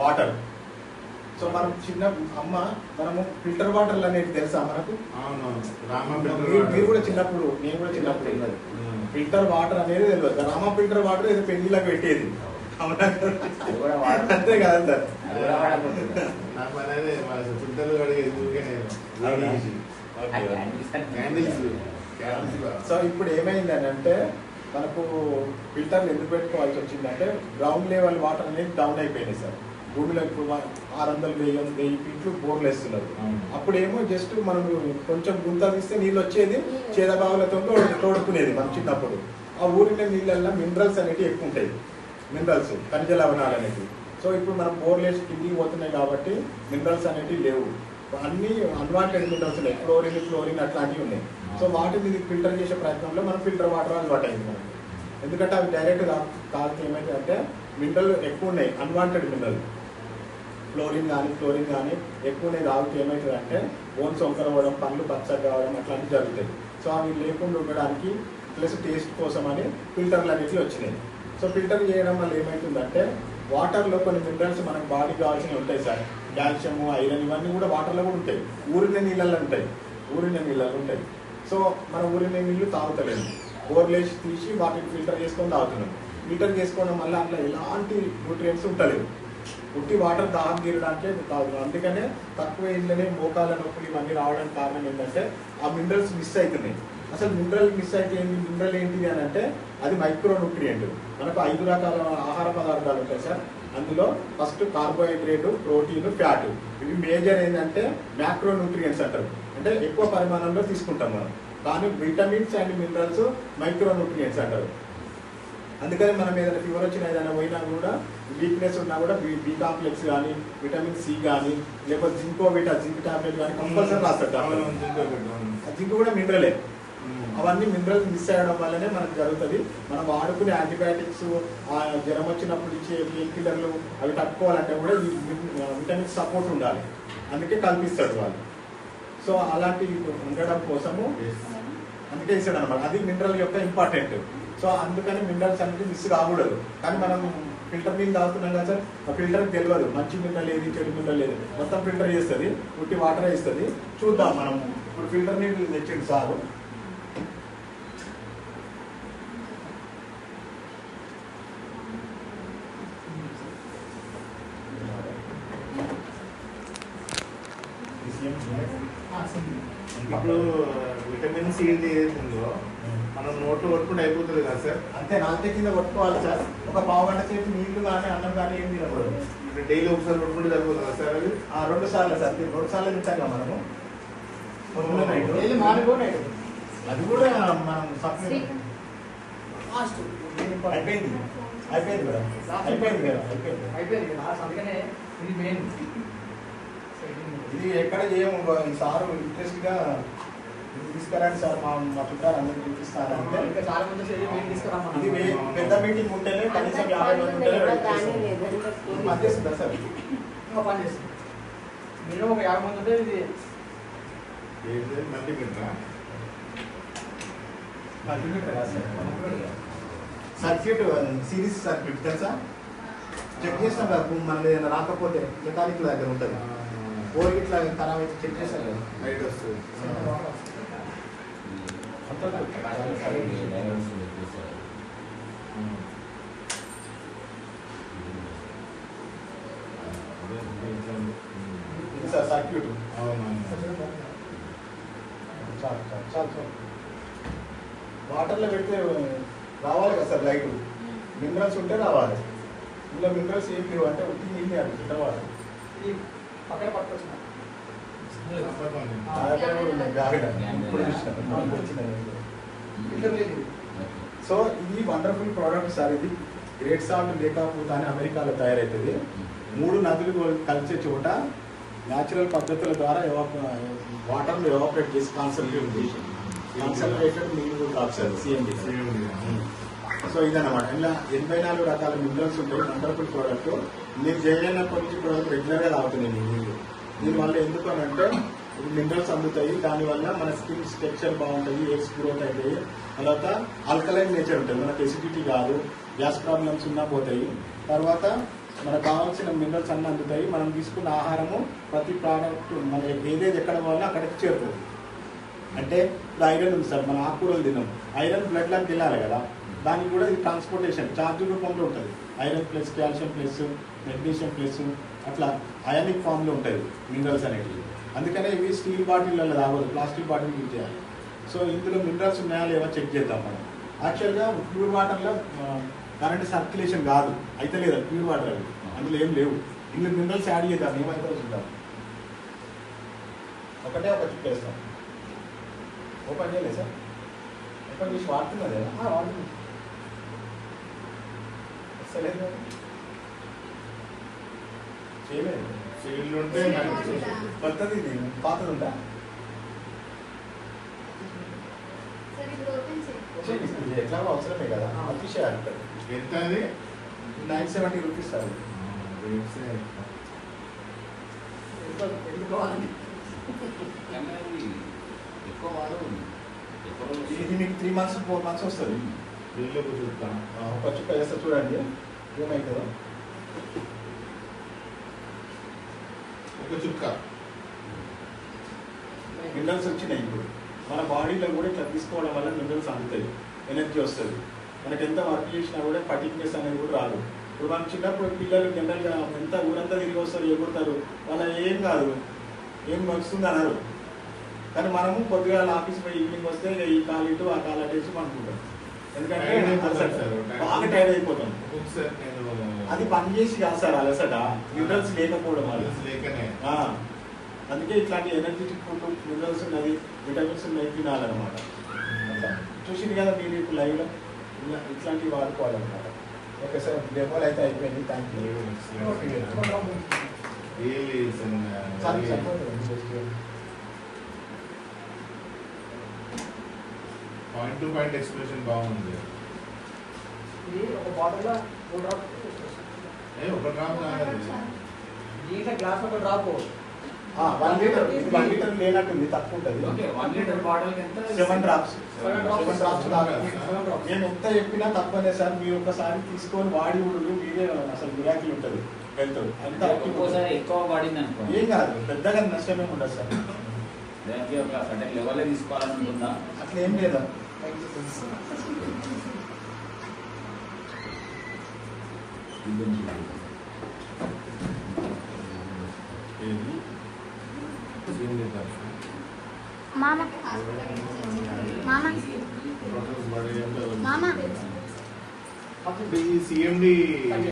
Water. So మనం చిన్న అమ్మ మనము ఫిల్టర్ వాటర్లు అనేది తెలుసా మనకు? మీరు కూడా చిన్నప్పుడు, నేను కూడా చిన్నప్పుడు ఉన్నది ఫిల్టర్ వాటర్ అనేది తెలియదు. రామ ఫిల్టర్ వాటర్ ఏదో పెళ్లిలకు పెట్టేది, అంతే కదా సార్? సో ఇప్పుడు ఏమైంది అని అంటే మనకు ఫిల్టర్లు ఎందుకు పెట్టుకోవాల్సి వచ్చిందంటే గ్రౌండ్ లెవెల్ వాటర్ అనేది డౌన్ అయిపోయినాయి సార్. భూమిలో ఇప్పుడు 600-1000 ఫీట్లు బోర్లు వేస్తున్నారు. అప్పుడేమో జస్ట్ మనం కొంచెం గుంత తీస్తే నీళ్ళు వచ్చేది, చేదబావులతో తోడుకునేది మనం చిన్నప్పుడు. ఆ ఊరిలో నీళ్ళల్లో మినరల్స్ అనేవి ఎక్కువ ఉంటాయి, మినరల్స్ ఖనిజ లవణాలు అనేవి. సో ఇప్పుడు మనం బోర్లు వేసి కిందికి పోతున్నాయి కాబట్టి మినరల్స్ అనేవి లేవు, అన్ని అన్వాంటెడ్ మినరల్స్ ఉన్నాయి, ఫ్లోరిన్ అట్లాంటివి ఉన్నాయి. సో వాటిని ఫిల్టర్ చేసే ప్రయత్నంలో మనం ఫిల్టర్ వాటర్ అలవాటు అయింది మనకి. ఎందుకంటే అవి డైరెక్ట్ తాగితే ఏమైతే అంటే మినరల్ ఎక్కువ ఉన్నాయి, అన్వాంటెడ్ మినరల్ ఫ్లోరిన్ కానీ ఎక్కువ ఉన్నాయి. తాగితే ఏమవుతుంది అంటే బోన్స్ వంకర అవ్వడం, పళ్ళు పచ్చగా కావడం అట్లాంటివి జరుగుతాయి. సో అవి లేకుండా ఉండడానికి ప్లస్ టేస్ట్ కోసం అని ఫిల్టర్లు అనేవి వచ్చినాయి. సో ఫిల్టర్ చేయడం వల్ల ఏమవుతుందంటే వాటర్లో కొన్ని మినరల్స్ మనకు బాడీకి కావాల్సినవి ఉంటాయి సార్, కాల్షియం, ఐరన్ ఇవన్నీ కూడా వాటర్లో కూడా ఉంటాయి, ఊరిన నీళ్ళల్లో ఉంటాయి. సో మన ఊరిన నీళ్ళు తాగుతలేదు, బోర్లేసి తీసి వాటిని ఫిల్టర్ చేసుకొని తాగుతున్నాం. ఫిల్టర్ చేసుకోవడం వల్ల అట్లా ఎలాంటి న్యూట్రియంట్స్ ఉంటలేవు, ఉట్టి వాటర్ దాహం తీరడానికే తాగుతున్నాం. అందుకనే తక్కువ ఇంట్లోనే మోకాళ్ళ నొప్పులు ఇవన్నీ రావడానికి కారణం ఏంటంటే ఆ మినరల్స్ మిస్ అవుతున్నాయి. అసలు మినరల్ మిస్ అయితే మినరల్ ఏంటిది అని అంటే అది మైక్రో న్యూట్రియంట్. మనకు 5 రకాల ఆహార పదార్థాలు ఉంటాయి సార్. అందులో ఫస్ట్ కార్బోహైడ్రేట్, ప్రోటీన్, ఫ్యాట్. ఇవి మేజర్ ఏంటంటే మ్యాక్రో న్యూట్రియంట్స్ అంటారు, అంటే ఎక్కువ పరిమాణంలో తీసుకుంటాం మనం. కానీ vitamins and minerals micro nutrients అంటారు. అందుకని మనం ఏదైనా ఫీవర్ వచ్చినా ఏదైనా పోయినా కూడా వీక్నెస్ ఉన్నా కూడా బి కాంప్లెక్స్ కానీ, విటమిన్ సి కానీ, లేకపోతే జింక్ టాబ్లెట్ కానీ కంపల్సరీ రాస్తారు. జింక్ కూడా మినరలే. అవన్నీ మినరల్స్ మిస్ అయ్యడం వల్లనే మనకు జరుగుతుంది. మనం వాడుకునే యాంటీబయాటిక్స్, జ్వరం వచ్చినప్పుడు ఇచ్చే పెయిన్ కిల్లర్లు అవి తట్టుకోవాలంటే కూడా ఈ విటమిన్స్ సపోర్ట్ ఉండాలి, అందుకే కల్పిస్తాడు వాళ్ళు. సో అలాంటివి ఉండడం కోసము అందుకే ఇస్తాడు అనమాట. అది మినరల్ యొక్క ఇంపార్టెంట్. సో అందుకని మినరల్స్ అనేది మిస్ కాకూడదు. కానీ మనం ఫిల్టర్ నీళ్ళు తాగుతున్నాం కదా సార్, ఆ ఫిల్టర్కి తెలియదు మంచి మినరల్ ఏది, చెడు మినరల్ ఏది, మొత్తం ఫిల్టర్ చేస్తుంది, ఉట్టి వాటర్ ఇస్తుంది. చూద్దాం మనం ఇప్పుడు ఫిల్టర్ నీళ్ళు తెచ్చిండు సారు. ఇప్పుడు విటమిన్ సి ఏదైతుందో మనం నోట్లో కొట్టుకుంటే అయిపోతుంది కదా సార్? అంతే, నాలుగు కింద కొట్టుకోవాలి సార్. ఒక పావు గంట సేపు నీళ్లు కానీ అన్నం కానీ ఏం తినకూడదు. డైలీ ఒకసారి కొట్టుకుంటే సరిపోతుంది కదా సార్? అది 2 సార్లు సార్, 2 సార్లు తింటాం కదా మనము, అది కూడా మనం అయిపోయింది కదా. ఇది ఎక్కడ చేయము. ఈ సారు ఇంట్రెస్ట్ గా తీసుకురండి సార్, మా చుట్టాలు అందరూ చూపిస్తారంటే ఇది పెద్ద మీటింగ్ ఉంటేనే కనీసం 50 మంది ఉంటేనే పనిచేస్తుందా సార్? మినిమం ఒక 50 మంది ఉంటే ఇది సర్క్యూట్, సిరీస్ సర్క్యూట్ తెలుసా? చెక్ చేస్తాం కదా, మనది ఏదైనా రాకపోతే మెకానిక్ దగ్గర ఉంటుంది, బోర్ ఇట్లా ఖరాబ్ అయితే చెక్ చేస్తాం కదా, రైట్ వస్తుంది. ఇది సార్ సర్క్యూట్. చాలు వాటర్లో పెడితే రావాలి కదా సార్ లైట్, మినరల్స్ ఉంటే రావాలి. ఇందులో మినరల్స్ ఏం లేవు అంటే ఉట్టి నీళ్ళు అడుగుతుంటా వాడు. పక్కన పట్టుకొచ్చిన సో ఇది వండర్ఫుల్ ప్రోడక్ట్ సార్. ఇది గ్రేట్ సాల్ట్ లేకపోతే అని అమెరికాలో తయారవుతుంది. 3 నదులు కలిసే చోట న్యాచురల్ పద్ధతుల ద్వారా వాటర్ను ఎవాపరేట్ చేసి కాన్సన్ట్రేటెడ్ నీళ్ళు కాదు సిఎండి. సో ఇదన్నమాట. ఇలా 84 రకాల మినరల్స్ ఉంటాయి. Wonderful product. నేను చేయనప్పటి నుంచి ప్రోడక్ట్ రెగ్యులర్గా తాగుతున్నాయి నీళ్ళు. దీనివల్ల ఎందుకు అని అంటే మినరల్స్ అందుతాయి, దానివల్ల మన స్కిన్ స్ట్రక్చర్ బాగుంటుంది, ఎయిర్స్ గ్రోత్ అవుతాయి. తర్వాత ఆల్కలైన్ నేచర్ ఉంటుంది, మనకు ఎసిడిటీ కాదు, గ్యాస్ ప్రాబ్లమ్స్ ఉన్నా పోతాయి. తర్వాత మనకు కావాల్సిన మినరల్స్ అన్నీ అందుతాయి. మనం తీసుకున్న ఆహారము ప్రతి ప్రోడక్ట్ మన ఏదేది ఎక్కడ పోవాలో అక్కడికి చేరుతుంది. అంటే ఇప్పుడు ఐరన్ ఉంది సార్, మన ఆకుకూరలు తిన్నాం, ఐరన్ బ్లడ్లోకి వెళ్ళాలి కదా, దానికి కూడా ఇది ట్రాన్స్పోర్టేషన్ ఛార్జ్ రూపంలో ఉంటుంది. Iron plus calcium plus magnesium plus అట్లా అయానిక్ ఫామ్లో ఉంటుంది మినరల్స్ అనేవి. అందుకనే ఇవి స్టీల్ బాటిళ్ళలో తాగదు, ప్లాస్టిక్ బాటిల్ యూజ్ చేయాలి. సో ఇందులో మినరల్స్ ఉన్నాయా లేవో చెక్ చేద్దాం మనం. యాక్చువల్గా ప్యూర్ వాటర్లో కరెంట్ సర్క్యులేషన్ కాదు, అయితే లేదా ప్యూర్ వాటర్ అవి, అందులో ఏం లేవు. ఇందులో మినరల్స్ యాడ్ చేద్దాం, ఏమైతే చూద్దాం. ఒకటే ఒక చుట్టూ వేస్తాం. ఓపెన్ చేయలేదు సార్, ఓపెన్ చేసి వాడుతున్నది కదా, వాడుతుంది. వస్తలేదు కదా, చేయలేదు. సీల్డ్ ఉంటే కొత్తది ఇది, పాతది ఉందా? ఎట్లా అవసరమే కదా, అతిశయాలు ఎంత అది 970 రూపీస్ సార్. ఇది మీకు 3 months 4 months వస్తుంది. వీళ్ళకు చూస్తాం. ఒక చుక్క వేస్తే చూడండి ఏమవుతుందో. ఒక చుక్క మినరల్స్ వచ్చినాయి. ఇప్పుడు మన బాడీలో కూడా ఇట్లా తీసుకోవడం వల్ల మినరల్స్ అందుతాయి, ఎనర్జీ వస్తుంది. మనకి ఎంత వర్క్ చేసినా కూడా పర్టిక్యులర్స్ అనేది కూడా రాదు. ఇప్పుడు మనం చిన్నప్పుడు పిల్లలు జనరల్గా ఎంత ఊరంతా తిరిగి వస్తారు, ఎగురుతారు, వాళ్ళ ఏం కాదు, ఏం వస్తుంది అన్నారు. కానీ మనము కొద్దిగా ఆఫీస్ పోయి ఈవినింగ్ వస్తే ఈ కాలు ఇటు ఆ కాలు అటేసి అనుకుంటాం, ఎందుకంటే బాగా టైర్డ్ అయిపోతాం. అది పని చేసి కాదు సార్ అలసట, మినరల్స్ లేకపోవడం వల్ల. అందుకే ఇట్లాంటి ఎనర్జెటిక్ ఫుడ్, మినరల్స్ ఉన్నది, విటమిన్స్ ఉన్నది తినాలన్నమాట. చూసింది కదా మీరు ఇప్పుడు లైవ్లో, ఇట్లాంటివి వాడుకోవాలన్నమాట. ఓకే సార్, డెమోలు అయితే అయిపోయింది. Thank you. Point to point expression బాగుంది. ఇది ఒక బాటిల్లో 4 డ్రాప్స్ ఒక డ్రాప్ కాదు, దీంట్లో గ్లాస్ ఒక డ్రాప్ 1 లీటర్ లేనట్టుంది, తక్కువ ఉంటుంది. 1 లీటర్ బాటిల్ 7 డ్రాప్స్. నేను ఎంత చెప్పినా తప్పనే సార్, మీరు ఒకసారి తీసుకొని వాడి ఊళ్ళు మీరే అసలు మిరాకిల్ ఉంటుంది. హెల్త్ అంత ఎక్కువ పడింది అనుకో ఏం కాదు, పెద్దగా నష్టమే ఉండదు సార్. దానికి ఒక సర్టెన్ లెవెల్ తీసుకోవాలనుకుందా, అట్లా ఏం లేదా. మామ మామ మామ CMD